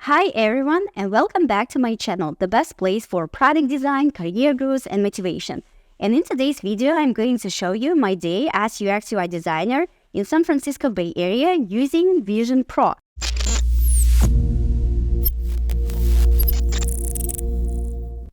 Hi everyone, and welcome back to my channel, the best place for product design, career growth, and motivation. And in today's video, I'm going to show you my day as UX UI designer in San Francisco Bay Area using Vision Pro.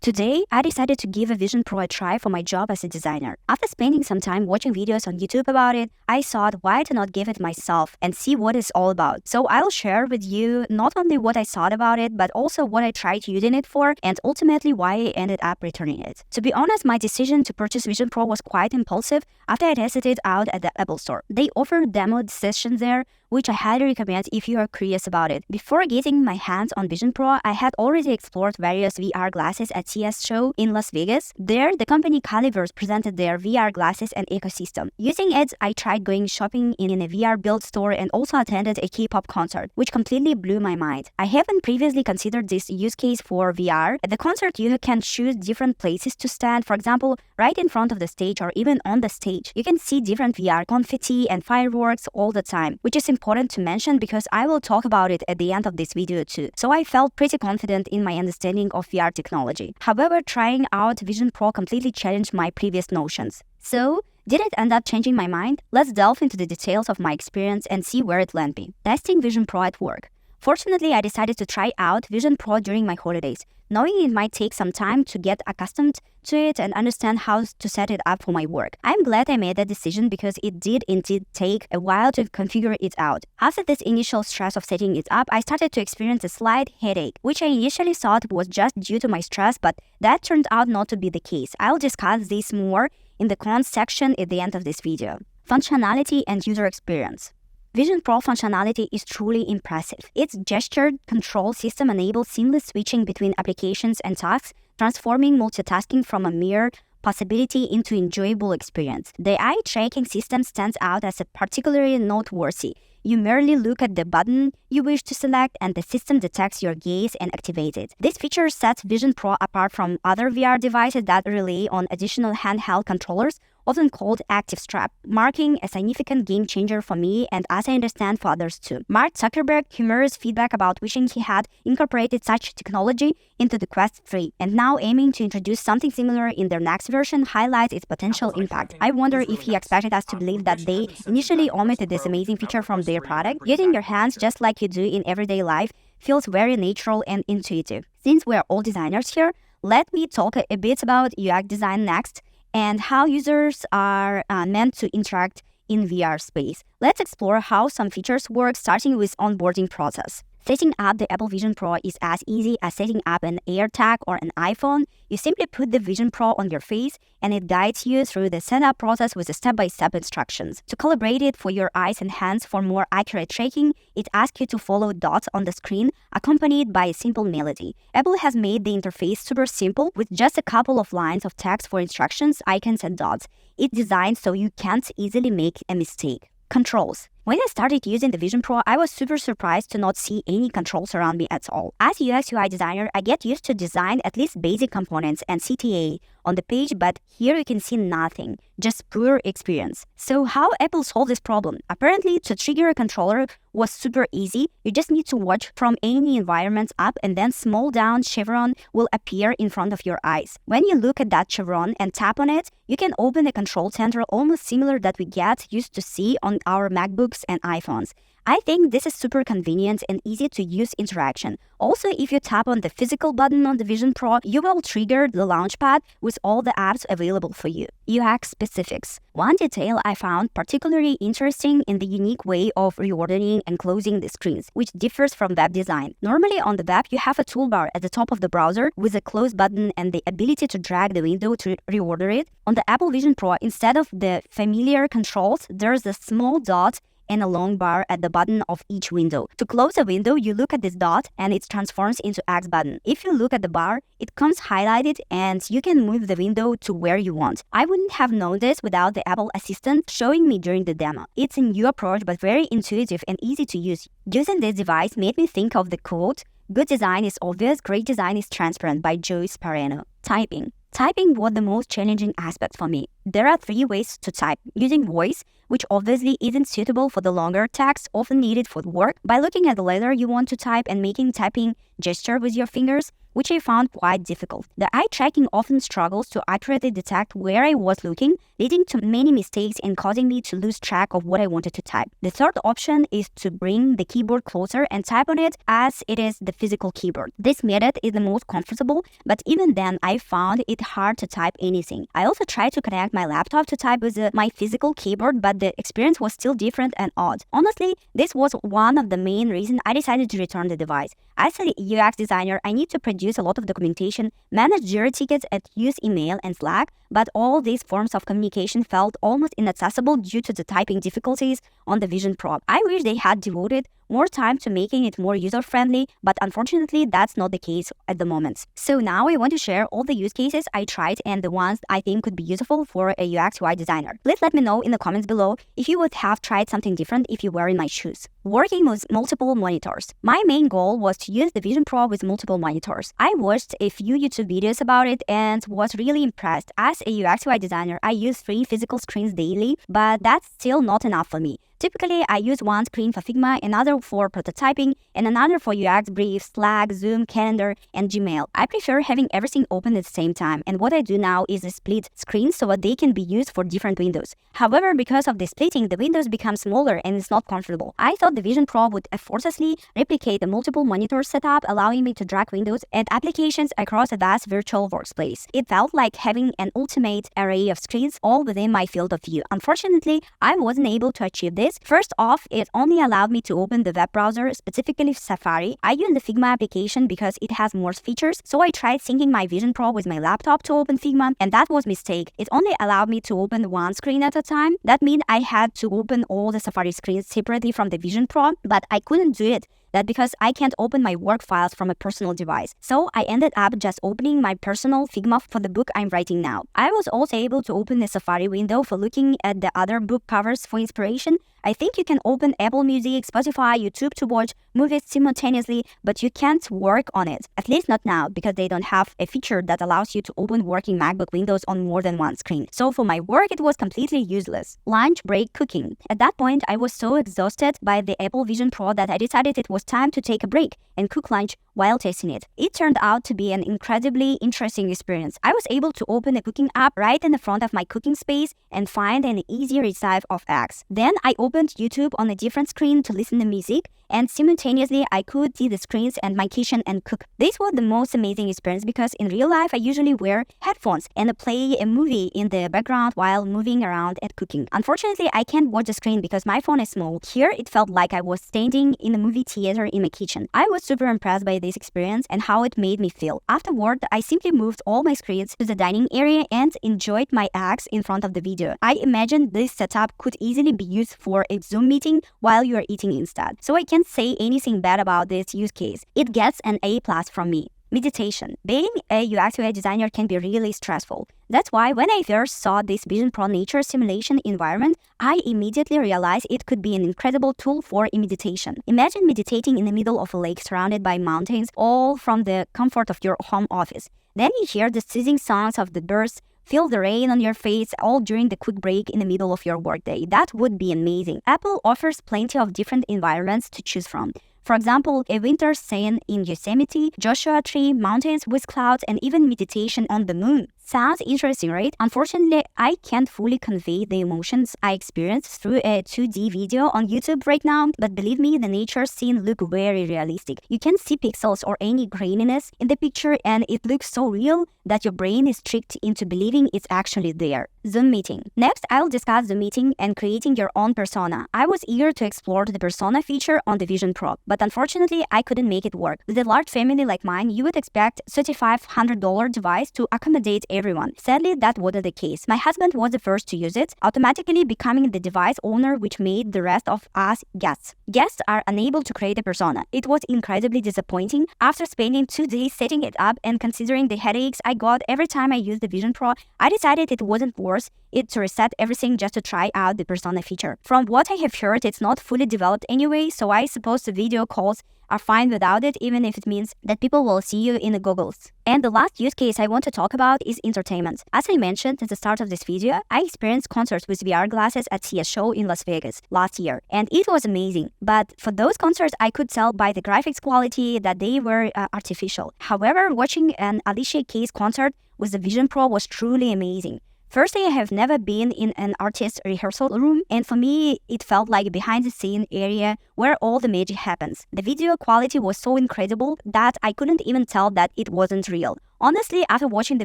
Today, I decided to give a Vision Pro a try for my job as a designer. After spending some time watching videos on YouTube about it, I thought why to not give it myself and see what it's all about. So I'll share with you not only what I thought about it, but also what I tried using it for and ultimately why I ended up returning it. To be honest, my decision to purchase Vision Pro was quite impulsive after I tested it out at the Apple Store. They offered demo sessions there, which I highly recommend if you are curious about it. Before getting my hands on Vision Pro, I had already explored various VR glasses at CES Show in Las Vegas. There, the company Calibers presented their VR glasses and ecosystem. Using it, I tried going shopping in a VR build store and also attended a K-pop concert, which completely blew my mind. I haven't previously considered this use case for VR. At the concert, you can choose different places to stand, for example, right in front of the stage or even on the stage. You can see different VR confetti and fireworks all the time, which is important to mention because I will talk about it at the end of this video too. So I felt pretty confident in my understanding of VR technology. However, trying out Vision Pro completely challenged my previous notions. So, did it end up changing my mind? Let's delve into the details of my experience and see where it led me. Testing Vision Pro at work. Fortunately, I decided to try out Vision Pro during my holidays, knowing it might take some time to get accustomed to it and understand how to set it up for my work. I'm glad I made that decision because it did indeed take a while to configure it out. After this initial stress of setting it up, I started to experience a slight headache, which I initially thought was just due to my stress, but that turned out not to be the case. I'll discuss this more in the cons section at the end of this video. Functionality and user experience. Vision Pro functionality is truly impressive. Its gestured control system enables seamless switching between applications and tasks, transforming multitasking from a mere possibility into enjoyable experience. The eye tracking system stands out as a particularly noteworthy. You merely look at the button you wish to select and the system detects your gaze and activates it. This feature sets Vision Pro apart from other VR devices that rely on additional handheld controllers, often called active strap, marking a significant game changer for me and as I understand for others too. Mark Zuckerberg humorous feedback about wishing he had incorporated such technology into the Quest 3 and now aiming to introduce something similar in their next version highlights its potential impact. I wonder if he expected us to believe that they initially omitted this amazing feature from their product. Using your hands just like you do in everyday life feels very natural and intuitive. Since we're all designers here, let me talk a bit about UX design next and how users are meant to interact in VR space. Let's explore how some features work, starting with onboarding process. Setting up the Apple Vision Pro is as easy as setting up an AirTag or an iPhone. You simply put the Vision Pro on your face and it guides you through the setup process with the step-by-step instructions. To calibrate it for your eyes and hands for more accurate tracking, it asks you to follow dots on the screen accompanied by a simple melody. Apple has made the interface super simple with just a couple of lines of text for instructions, icons, and dots. It's designed so you can't easily make a mistake. Controls. When I started using the Vision Pro, I was super surprised to not see any controls around me at all. As a UX UI designer, I get used to design at least basic components and CTA on the page, but here you can see nothing, just pure experience. So how Apple solved this problem? Apparently, to trigger a controller was super easy. You just need to watch from any environment up and then small down chevron will appear in front of your eyes. When you look at that chevron and tap on it, you can open a control center almost similar that we get used to see on our MacBooks and iPhones. I think this is super convenient and easy to use interaction. Also, if you tap on the physical button on the Vision Pro, you will trigger the launchpad with all the apps available for you. UX specifics. One detail I found particularly interesting in the unique way of reordering and closing the screens, which differs from web design. Normally on the web, you have a toolbar at the top of the browser with a close button and the ability to drag the window to reorder it. On the Apple Vision Pro, instead of the familiar controls, there's a small dot and a long bar at the bottom of each window. To close a window, you look at this dot and it transforms into X button. If you look at the bar, it comes highlighted and you can move the window to where you want. I wouldn't have known this without the Apple Assistant showing me during the demo. It's a new approach but very intuitive and easy to use. Using this device made me think of the quote, "Good design is obvious, great design is transparent" by Joyce Pareno. Typing. Typing was the most challenging aspect for me. There are 3 ways to type: using voice, which obviously isn't suitable for the longer text often needed for work, by looking at the letter you want to type and making typing gesture with your fingers, which I found quite difficult. The eye tracking often struggles to accurately detect where I was looking, leading to many mistakes and causing me to lose track of what I wanted to type. The third option is to bring the keyboard closer and type on it as it is the physical keyboard. This method is the most comfortable, but even then I found it hard to type anything. I also tried to connect my laptop to type with my physical keyboard, but the experience was still different and odd. Honestly, this was one of the main reasons I decided to return the device. As a UX designer, I need to produce a lot of documentation, manage Jira tickets, and use email and Slack, but all these forms of communication felt almost inaccessible due to the typing difficulties on the Vision Pro. I wish they had devoted more time to making it more user-friendly, but unfortunately that's not the case at the moment. So now I want to share all the use cases I tried and the ones I think could be useful for a UX UI designer. Please let me know in the comments below if you would have tried something different if you were in my shoes. Working with multiple monitors. My main goal was to use the Vision Pro with multiple monitors. I watched a few YouTube videos about it and was really impressed. As a UX UI designer, I use 3 physical screens daily, but that's still not enough for me. Typically, I use one screen for Figma, another for prototyping, and another for UX briefs, Slack, Zoom, Calendar, and Gmail. I prefer having everything open at the same time, and what I do now is split screens so that they can be used for different windows. However, because of the splitting, the windows become smaller and it's not comfortable. I thought the Vision Pro would effortlessly replicate the multiple monitor setup, allowing me to drag windows and applications across a vast virtual workspace. It felt like having an ultimate array of screens all within my field of view. Unfortunately, I wasn't able to achieve this. First off, it only allowed me to open the web browser, specifically Safari. I use the Figma application because it has more features, so I tried syncing my Vision Pro with my laptop to open Figma, and that was a mistake. It only allowed me to open one screen at a time. That meant I had to open all the Safari screens separately from the Vision Pro, but I couldn't do it. That's because I can't open my work files from a personal device. So I ended up just opening my personal Figma for the book I'm writing now. I was also able to open the Safari window for looking at the other book covers for inspiration. I think you can open Apple Music, Spotify, YouTube to watch movies simultaneously, but you can't work on it. At least not now, because they don't have a feature that allows you to open working MacBook windows on more than one screen. So for my work, it was completely useless. Lunch break cooking. At that point, I was so exhausted by the Apple Vision Pro that I decided it was time to take a break and cook lunch while testing it. It turned out to be an incredibly interesting experience. I was able to open a cooking app right in the front of my cooking space and find an easy recipe of eggs. Then I opened YouTube on a different screen to listen to music, and simultaneously I could see the screens and my kitchen and cook. This was the most amazing experience because in real life I usually wear headphones and play a movie in the background while moving around and cooking. Unfortunately, I can't watch the screen because my phone is small. Here it felt like I was standing in a movie theater in my kitchen. I was super impressed by this experience and how it made me feel. Afterward, I simply moved all my screens to the dining area and enjoyed my eggs in front of the video. I imagined this setup could easily be used for a Zoom meeting while you are eating instead. So I can't say anything bad about this use case. It gets an A+ from me. Meditation. Being a UX UI designer can be really stressful. That's why when I first saw this Vision Pro nature simulation environment, I immediately realized it could be an incredible tool for meditation. Imagine meditating in the middle of a lake surrounded by mountains, all from the comfort of your home office. Then you hear the soothing sounds of the birds, feel the rain on your face, all during the quick break in the middle of your workday. That would be amazing. Apple offers plenty of different environments to choose from. For example, a winter scene in Yosemite, Joshua Tree, mountains with clouds, and even meditation on the moon. Sounds interesting, right? Unfortunately, I can't fully convey the emotions I experienced through a 2D video on YouTube right now, but believe me, the nature scene look very realistic. You can see pixels or any graininess in the picture, and it looks so real that your brain is tricked into believing it's actually there. Zoom meeting. Next, I'll discuss Zoom meeting and creating your own persona. I was eager to explore the persona feature on the Vision Pro, but unfortunately, I couldn't make it work. With a large family like mine, you would expect $3,500 device to accommodate everyone. Sadly, that wasn't the case. My husband was the first to use it, automatically becoming the device owner, which made the rest of us guests. Guests are unable to create a persona. It was incredibly disappointing. After spending 2 days setting it up and considering the headaches I got every time I used the Vision Pro, I decided it wasn't worth it to reset everything just to try out the persona feature. From what I have heard, it's not fully developed anyway, so I suppose the video calls are fine without it, even if it means that people will see you in the goggles. And the last use case I want to talk about is entertainment. As I mentioned at the start of this video, I experienced concerts with VR glasses at CES Show in Las Vegas last year, and it was amazing. But for those concerts, I could tell by the graphics quality that they were artificial. However, watching an Alicia Keys concert with the Vision Pro was truly amazing. Firstly, I have never been in an artist's rehearsal room, and for me, it felt like a behind-the-scene area where all the magic happens. The video quality was so incredible that I couldn't even tell that it wasn't real. Honestly, after watching the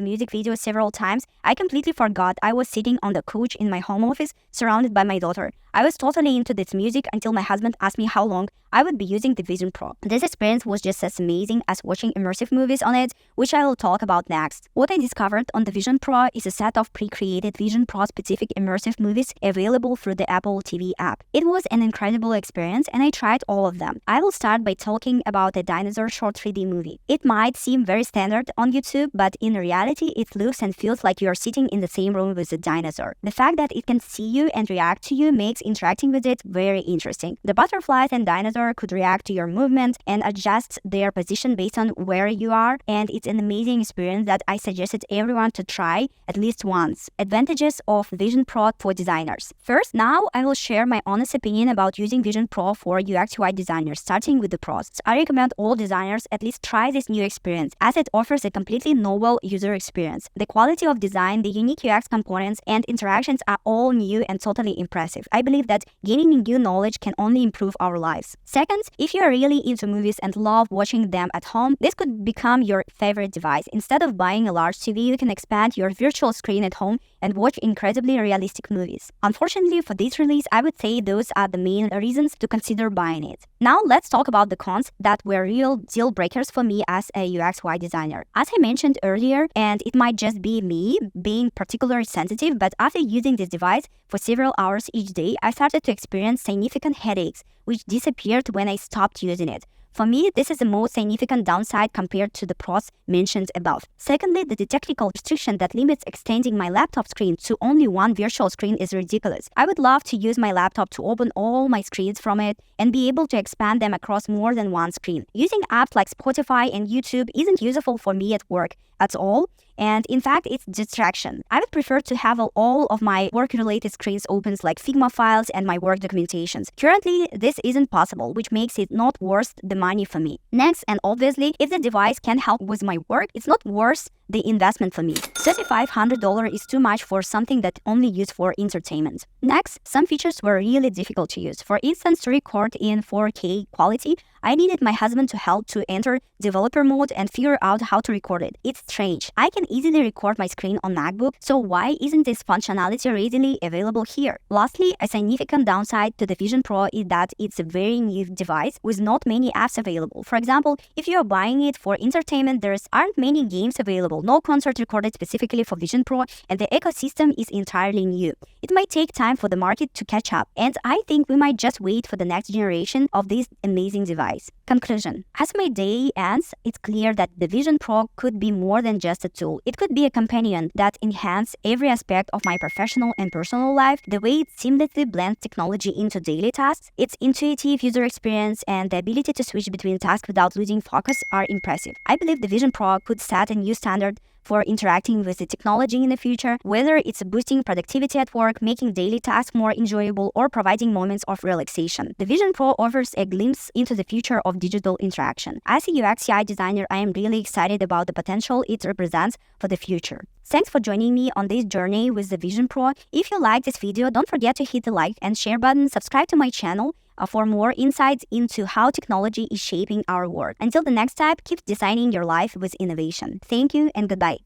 music video several times, I completely forgot I was sitting on the couch in my home office, surrounded by my daughter. I was totally into this music until my husband asked me how long I would be using the Vision Pro. This experience was just as amazing as watching immersive movies on it, which I will talk about next. What I discovered on the Vision Pro is a set of pre-created Vision Pro-specific immersive movies available through the Apple TV app. It was an incredible experience, and I tried all of them. I will start by talking about the dinosaur short 3D movie. It might seem very standard on YouTube, but in reality, it looks and feels like you are sitting in the same room with the dinosaur. The fact that it can see you and react to you makes interacting with it very interesting. The butterflies and dinosaur could react to your movement and adjust their position based on where you are, and it's an amazing experience that I suggested everyone to try at least once. Advantages of Vision Pro for designers. First, now I will share my honest opinion about using Vision Pro for UX/UI designers, starting with the pros. I recommend all designers at least try this new experience, as it offers a completely novel user experience. The quality of design, the unique UX components, and interactions are all new and totally impressive. I believe that gaining new knowledge can only improve our lives. Second, if you are really into movies and love watching them at home, this could become your favorite device. Instead of buying a large TV, you can expand your virtual screen at home and watch incredibly realistic movies. Unfortunately, for this release, I would say those are the main reasons to consider buying it. Now, let's talk about the cons that were real deal breakers for me as a UX/UI designer. As I mentioned earlier, and it might just be me being particularly sensitive, but after using this device for several hours each day, I started to experience significant headaches, which disappeared when I stopped using it. For me, this is the most significant downside compared to the pros mentioned above. Secondly, the technical restriction that limits extending my laptop screen to only one virtual screen is ridiculous. I would love to use my laptop to open all my screens from it and be able to expand them across more than one screen. Using apps like Spotify and YouTube isn't useful for me at work at all, and in fact, it's distraction. I would prefer to have all of my work-related screens open like Figma files and my work documentations. Currently, this isn't possible, which makes it not worth the money for me. Next, and obviously, if the device can help with my work, it's not worth the investment for me. $3,500 is too much for something that only used for entertainment. Next, some features were really difficult to use. For instance, to record in 4K quality, I needed my husband to help to enter developer mode and figure out how to record it. It's strange. I can easily record my screen on MacBook, so why isn't this functionality readily available here? Lastly, a significant downside to the Vision Pro is that it's a very new device with not many apps available. For example, if you are buying it for entertainment, there aren't many games available, no concert recorded specifically for Vision Pro, and the ecosystem is entirely new. It might take time for the market to catch up, and I think we might just wait for the next generation of this amazing device. Conclusion. As my day ends, it's clear that the Vision Pro could be more than just a tool. It could be a companion that enhances every aspect of my professional and personal life. The way it seamlessly blends technology into daily tasks, its intuitive user experience, and the ability to switch between tasks without losing focus are impressive. I believe the Vision Pro could set a new standard for interacting with the technology in the future, whether it's boosting productivity at work, making daily tasks more enjoyable, or providing moments of relaxation. The Vision Pro offers a glimpse into the future of digital interaction. As a UX/UI designer, I am really excited about the potential it represents for the future. Thanks for joining me on this journey with the Vision Pro. If you like this video, don't forget to hit the like and share button, subscribe to my channel for more insights into how technology is shaping our world. Until the next time, keep designing your life with innovation. Thank you and goodbye.